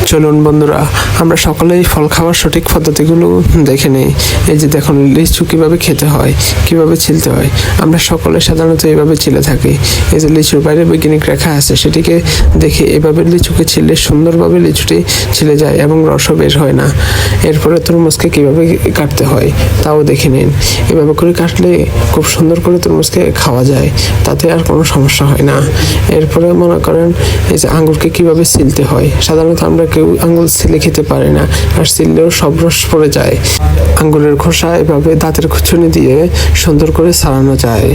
চলুন বন্ধুরা, আমরা সকলেই ফল খাওয়ার সঠিক পদ্ধতিগুলো দেখে নেই। এই যে দেখুন, লিচু কিভাবে খেতে হয়, কিভাবে ছিলতে হয়। আমরা সকলে সাধারণত এইভাবে ছিলে থাকি। এই যে লিচুর বাইরে বৈজ্ঞানিক রেখা আছে, সেটিকে দেখে এভাবে লিচুকে ছিলে সুন্দরভাবে লিচুটি ছিলে যায় এবং রসও বের হয় না। এরপরে তরমুজকে কিভাবে কাটতে হয় তাও দেখে নিন। এভাবে করে কাটলে খুব সুন্দর করে তরমুজকে খাওয়া যায়, তাতে আর কোনো সমস্যা হয় না। এরপরে মনে করেন এই যে আঙ্গুরকে কিভাবে ছিলতে হয়। সাধারণত আমরা কেউ আঙ্গুর ছিলে খেতে পারে না, আর ছিললেও সব রস পড়ে যায়। আঙ্গুরের খোসা এভাবে দাঁতের খুঁচুনি দিয়ে সুন্দর করে ছাড়ানো যায়।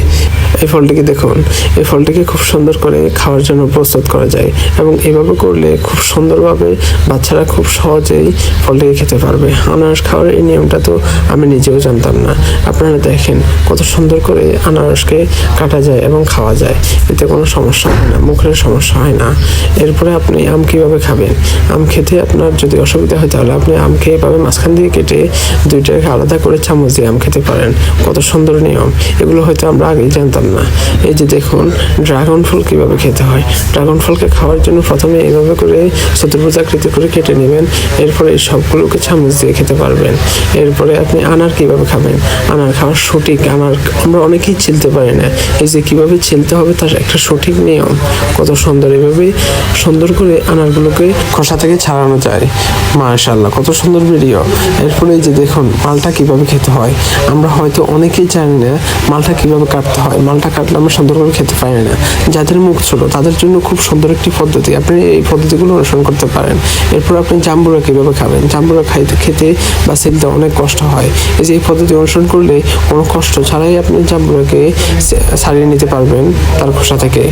এই ফলটিকে দেখুন, এই ফলটিকে খুব সুন্দর করে খাওয়ার জন্য প্রস্তুত করা যায়, এবং এভাবে করলে খুব সুন্দরভাবে বাচ্চারা খুব সহজেই ফলটিকে খেতে পারবে। আনারস খাওয়ার এই নিয়মটা তো আমি নিজেও জানতাম না। আপনারা দেখেন কত সুন্দর করে আনারসকে কাটা যায় এবং খাওয়া যায়, এতে কোনো সমস্যা হয় না, মুখের সমস্যা হয় না। এরপরে আপনি আম কীভাবে খাবেন। আম খেতে আপনার যদি অসুবিধা হয় তাহলে আপনি আমকে এভাবে মাঝখান দিয়ে কেটে দুইটাকে আলাদা করে চামচ দিয়ে আম খেতে পারেন। কত সুন্দর নিয়ম, এগুলো হয়তো আমরা আগেই জানতাম না। এই যে দেখুন, ড্রাগন ফল কীভাবে খেতে হয়। ড্রাগন ফলকে খাওয়ার জন্য প্রথমে এইভাবে করে চতুর্ভুজাকৃতি করে কেটে নেবেন, এরপরে এই সবগুলোকে চামচ দিয়ে খেতে পারবেন। এরপরে আপনি আনার কীভাবে খাবেন। আনার খাওয়ার সঠিক, আমরা অনেকেই ছিলতে পারি না। এই যে কীভাবে ছিলতে হবে তার একটা সঠিক নিয়ম, কত সুন্দর। এভাবেই সুন্দর করে আনারগুলোকে খোসা থেকে ছাড়ানো যায়। মাশাআল্লাহ, কত সুন্দর ভিডিও। এরপরে এই যে দেখুন, মালটা কিভাবে খেতে হয়। আমরা হয়তো অনেকেই জানি না মালটা কিভাবে কাটতে হয়। মালটা কাটলে আমরা সুন্দর করে খেতে পারি না। যাদের মুখ ছোট তাদের জন্য খুব সুন্দর একটি পদ্ধতি, আপনি এই পদ্ধতিগুলো অনুসরণ করতে পারেন। এরপর আপনি জাম্বুরা কিভাবে খাবেন। জাম্বুরা খেতে বা ছিলতে অনেক কষ্ট হয়। এই যে এই পদ্ধতি অনুসরণ করলে কোনো কষ্ট ছাড়াই আপনি জাম্বুরাকে ছাড়িয়ে নিতে পারবেন তার খোসা থেকে।